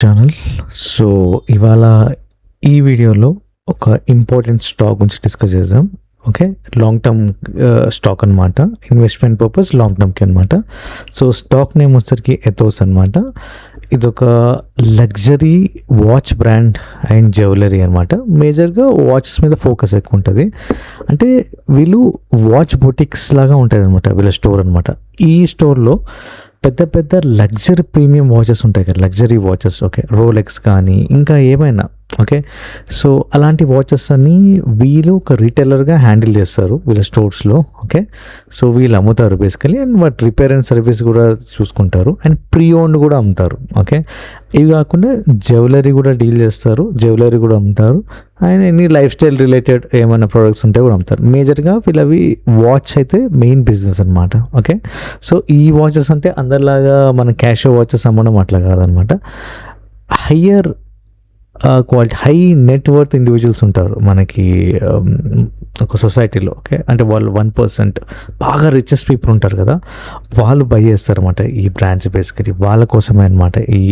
Channel. So ఇవాళ ఈ వీడియోలో ఒక ఇంపార్టెంట్ స్టాక్ గురించి డిస్కస్ చేద్దాం. ఓకే, లాంగ్ టర్మ్ స్టాక్ అనమాట. ఇన్వెస్ట్మెంట్ పర్పస్ లాంగ్ టర్మ్కి అనమాట. సో స్టాక్ నేమ్ వచ్చరికి ఎథోస్ అనమాట. ఇదొక luxury watch brand and jewellery అనమాట. మేజర్గా వాచెస్ మీద ఫోకస్ ఎక్కువ ఉంటుంది. అంటే వీళ్ళు వాచ్ బొటిక్స్ లాగా ఉంటుంది అనమాట వీళ్ళ స్టోర్ అనమాట. ఈ స్టోర్లో పెద్ద పెద్ద లగ్జరీ ప్రీమియం వాచెస్ ఉంటాయి కదా, లగ్జరీ వాచెస్. ఓకే, రోలెక్స్ కానీ ఇంకా ఏమైనా. ఓకే, సో అలాంటి వాచెస్ అన్ని వీళ్ళు ఒక రీటైలర్గా హ్యాండిల్ చేస్తారు వీళ్ళ స్టోర్స్లో. ఓకే, సో వీళ్ళు అమ్ముతారు బేసికలీ. అండ్ వాటి రిపేర్ అండ్ సర్వీస్ కూడా చూసుకుంటారు. అండ్ ప్రీ ఓన్డ్ కూడా అమ్ముతారు. ఓకే, ఇవి కాకుండా జ్యువెలరీ కూడా డీల్ చేస్తారు, జ్యువెలరీ కూడా అమ్ముతారు. అండ్ ఎన్ని లైఫ్ స్టైల్ రిలేటెడ్ ఏమైనా ప్రోడక్ట్స్ ఉంటే కూడా అమ్ముతారు. మేజర్గా వీళ్ళవి వాచ్ అయితే మెయిన్ బిజినెస్ అనమాట. ఓకే, సో ఈ వాచెస్ అంటే అందరిలాగా మన క్యాషో వాచెస్ అమ్మడం అట్లా కాదనమాట. Higher quality, high net worth individuals ఉంటారు మనకి ఒక సొసైటీలో. ఓకే, అంటే వాళ్ళు 1% బాగా రిచెస్ట్ పీపుల్ ఉంటారు కదా, వాళ్ళు బై చేస్తారన్నమాట ఈ బ్రాండ్స్. బేసికలీ వాళ్ళ కోసమే అనమాట ఈ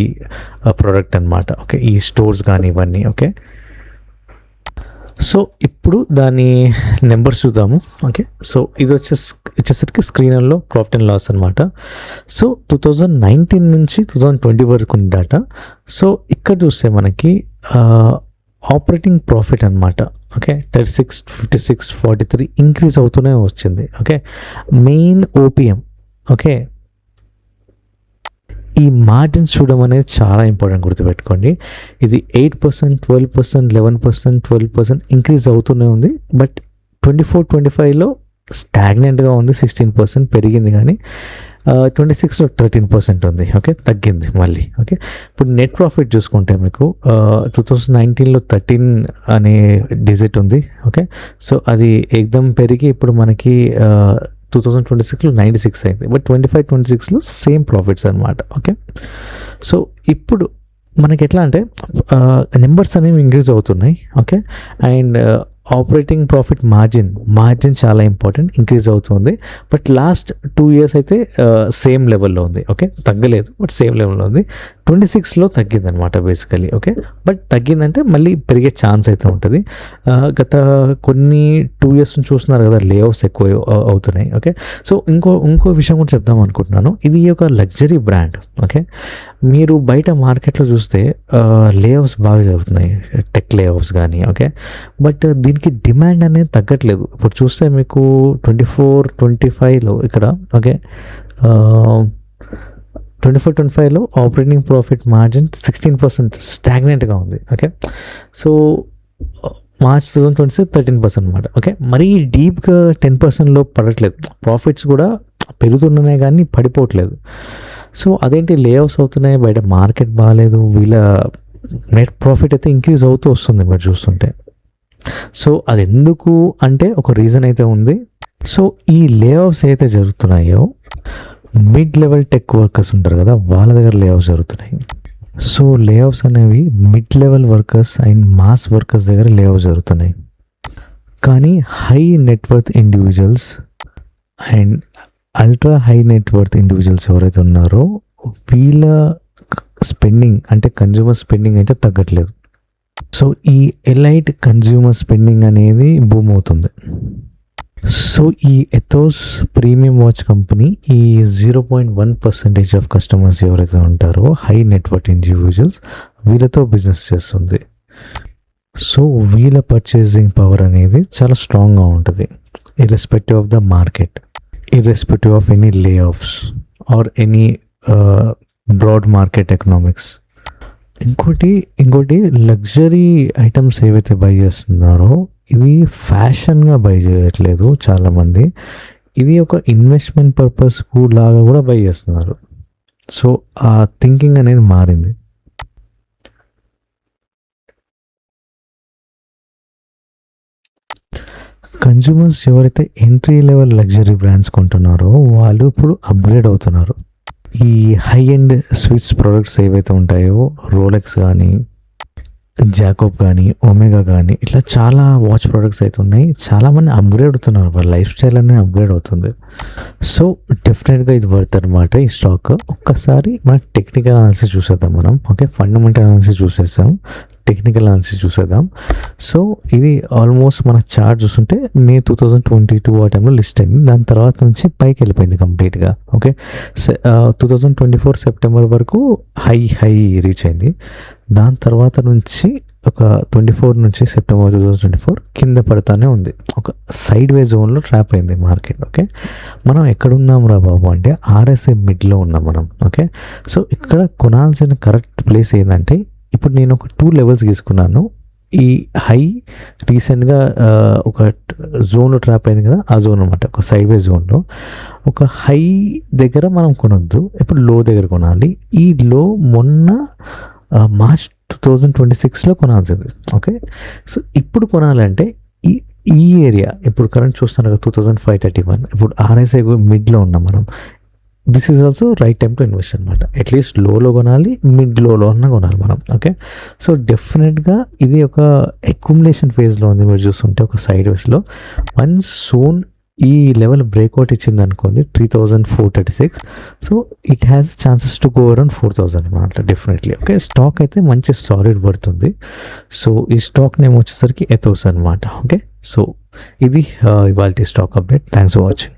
ప్రోడక్ట్ అనమాట. ఓకే, ఈ స్టోర్స్ కానీ ఇవన్నీ. ఓకే, సో ఇప్పుడు దాని నెంబర్స్ చూద్దాము. ఓకే, సో ఇది వచ్చేసరికి స్క్రీన్లో ప్రాఫిట్ అండ్ లాస్ అనమాట. సో 2019 నుంచి 2020 వరకు ఉంది డేటా. సో ఇక్కడ చూస్తే మనకి ఆపరేటింగ్ ప్రాఫిట్ అనమాట. ఓకే, 36, 56, 43 ఇంక్రీజ్ అవుతూనే వచ్చింది. Okay, main OPM. ఓకే, ఈ మార్జిన్స్ చూడడం అనేది చాలా ఇంపార్టెంట్, గుర్తుపెట్టుకోండి. ఇది 8%, 12%, 11%, 12% ఇంక్రీజ్ అవుతూనే ఉంది. బట్ 24-25లో స్టాగ్నెంట్గా ఉంది. 16% పెరిగింది, కానీ 26లో 13% ఉంది. ఓకే, తగ్గింది మళ్ళీ. ఓకే, ఇప్పుడు నెట్ ప్రాఫిట్ చూసుకుంటే మీకు 2019లో 13 అనే డిజిట్ ఉంది. ఓకే, సో అది ఎగ్దమ్ పెరిగి ఇప్పుడు మనకి 2026లో 96 అయింది. బట్ 25-26లో సేమ్ ప్రాఫిట్స్ అనమాట. ఓకే, సో ఇప్పుడు మనకి ఎట్లా అంటే నెంబర్స్ అనేవి ఇంక్రీజ్ అవుతున్నాయి. Okay, and operating profit margin చాలా ఇంపార్టెంట్, ఇంక్రీజ్ అవుతుంది. బట్ లాస్ట్ 2 years అయితే సేమ్ లెవెల్లో ఉంది. ఓకే, తగ్గలేదు, బట్ సేమ్ లెవెల్లో ఉంది. 26లో తగ్గింది అనమాట బేసికలీ. ఓకే, బట్ తగ్గిందంటే మళ్ళీ పెరిగే ఛాన్స్ అయితే ఉంటుంది. గత కొన్ని 2 years నుంచి చూస్తున్నారు కదా, లే ఆఫ్స్ ఎక్కువ అవుతున్నాయి. ఓకే, సో ఇంకో విషయం కూడా చెప్దాం అనుకుంటున్నాను. ఇది ఒక లగ్జరీ బ్రాండ్. ఓకే, మీరు బయట మార్కెట్లో చూస్తే లే ఆఫ్స్ బాగా జరుగుతున్నాయి, టెక్ లే ఆఫ్స్ కానీ. ఓకే, బట్ దీనికి డిమాండ్ అనేది తగ్గట్లేదు. ఇప్పుడు చూస్తే మీకు 24-25లో ఇక్కడ. ఓకే, 24-25లో ఆపరేటింగ్ ప్రాఫిట్ మార్జిన్ 16% స్టాగ్నెంట్గా ఉంది. ఓకే, సో మార్చ్ 2026 13% అనమాట. ఓకే, మరీ డీప్గా 10%లో పడట్లేదు. ప్రాఫిట్స్ కూడా పెరుగుతున్నాయి కానీ పడిపోవట్లేదు. సో అదేంటి, లే ఆఫ్స్ అవుతున్నాయి, బయట మార్కెట్ బాగాలేదు, వీళ్ళ నెట్ ప్రాఫిట్ అయితే ఇంక్రీజ్ అవుతూ వస్తుంది మీరు చూస్తుంటే. సో అది ఎందుకు అంటే ఒక రీజన్ అయితే ఉంది. సో ఈ లే ఆఫ్స్ అయితే జరుగుతున్నాయో, మిడ్ లెవెల్ టెక్ వర్కర్స్ ఉంటారు కదా, వాళ్ళ దగ్గర లే ఆఫ్స్ జరుగుతున్నాయి. సో లే ఆఫ్స్ అనేవి mid level workers and mass workers దగ్గర లే ఆఫ్స్ జరుగుతున్నాయి. కానీ high net worth individuals and ultra high net worth individuals ఎవరైతే ఉన్నారో వీళ్ళ స్పెండింగ్, అంటే కన్జ్యూమర్ స్పెండింగ్ అయితే తగ్గట్లేదు. సో ఈ ఎలైట్ కన్జ్యూమర్ స్పెండింగ్ అనేది బూమ్ అవుతుంది. సో ఈ ఎథోస్ ప్రీమియం వాచ్ కంపెనీ ఈ 0.1% ఆఫ్ కస్టమర్స్ ఎవరైతే ఉంటారో హై నెట్వర్త్ ఇండివిజువల్స్, వీళ్ళతో బిజినెస్ చేస్తుంది. సో వీళ్ళ పర్చేసింగ్ పవర్ అనేది చాలా స్ట్రాంగ్గా ఉంటుంది, irrespective of the market, irrespective of any layoffs or any broad market economics. ఇంకోటి లగ్జరీ ఐటమ్స్ ఏవైతే బై చేస్తున్నారో ఇది ఫ్యాషన్గా బై చేయట్లేదు చాలామంది, ఇది ఒక ఇన్వెస్ట్మెంట్ పర్పస్ లాగా కూడా బై చేస్తున్నారు. సో ఆ థింకింగ్ అనేది మారింది. కన్జ్యూమర్స్ ఎవరైతే ఎంట్రీ లెవెల్ లగ్జరీ బ్రాండ్స్ కొంటున్నారో వాళ్ళు ఇప్పుడు అప్గ్రేడ్ అవుతున్నారు. ఈ హై ఎండ్ స్విచ్ ప్రోడక్ట్స్ ఏవైతే ఉంటాయో, రోలెక్స్ కానీ జాకోబ్ కానీ ఒమేగా కానీ ఇట్లా చాలా వాచ్ ప్రొడక్ట్స్ అయితే ఉన్నాయి. చాలామంది అప్గ్రేడ్ అవుతున్నారు, వాళ్ళ లైఫ్ స్టైల్ అనేది అప్గ్రేడ్ అవుతుంది. సో డెఫినెట్గా ఇది వర్త్ అనమాట ఈ స్టాక్. ఒక్కసారి మన టెక్నికల్ అనాలిసిస్ చూసేద్దాం మనం. ఓకే, ఫండమెంటల్ అనాలిసిస్ చూసేసాం, టెక్నికల్ అనాలిసిస్ చూసేద్దాం. సో ఇది ఆల్మోస్ట్ మన చార్ట్ చూస్తుంటే మే 2022 ఆ టైంలో లిస్ట్ అయింది. దాని తర్వాత నుంచి పైకి వెళ్ళిపోయింది కంప్లీట్గా. ఓకే, 2024 సెప్టెంబర్ వరకు హై రీచ్ అయింది. దాని తర్వాత నుంచి ఒక 24 నుంచి సెప్టెంబర్ 2024 కింద పడతానే ఉంది. ఒక సైడ్ వే జోన్లో ట్రాప్ అయింది మార్కెట్. ఓకే, మనం ఎక్కడున్నాం రా బాబు అంటే ఆర్ఎస్ఐ మిడ్లో ఉన్నాం మనం. ఓకే, సో ఇక్కడ కొనాల్సిన కరెక్ట్ ప్లేస్ ఏంటంటే ఇప్పుడు నేను ఒక 2 లెవెల్స్ తీసుకున్నాను. ఈ హై రీసెంట్గా ఒక జోన్లో ట్రాప్ అయింది కదా, ఆ జోన్ అనమాట, ఒక సైడ్ వే జోన్లో. ఒక హై దగ్గర మనం కొనొద్దు, ఇప్పుడు లో దగ్గర కొనాలి. ఈ లో మొన్న మార్చ్ 2026లో కొనాల్సింది. ఓకే, సో ఇప్పుడు కొనాలంటే ఈ ఏరియా ఇప్పుడు కరెంట్ చూస్తున్నారు కదా 2531, ఇప్పుడు ఆర్ఎస్ఐ మిడ్లో ఉన్నాం మనం. This is also right time to invest అనమాట. అట్లీస్ట్ లోలో కొనాలి, మిడ్ లోలో అన్నా కొనాలి మనం. ఓకే, సో డెఫినెట్గా ఇది ఒక అక్యుములేషన్ ఫేజ్లో ఉంది. మీరు చూస్తుంటే ఒక సైడ్ వేస్లో వన్స్ సోన్ ఈ లెవెల్ బ్రేక్అవుట్ ఇచ్చింది అనుకోండి 3436, so it has chances to go around 4000 అనమాట డెఫినెట్లీ. ఓకే, స్టాక్ అయితే మంచి సాలిడ్ పడుతుంది. సో ఈ స్టాక్ నేమ్ వచ్చేసరికి ఎథోస్ అనమాట. ఓకే, సో ఇది ఇవాల్టి stock update. Thanks for watching.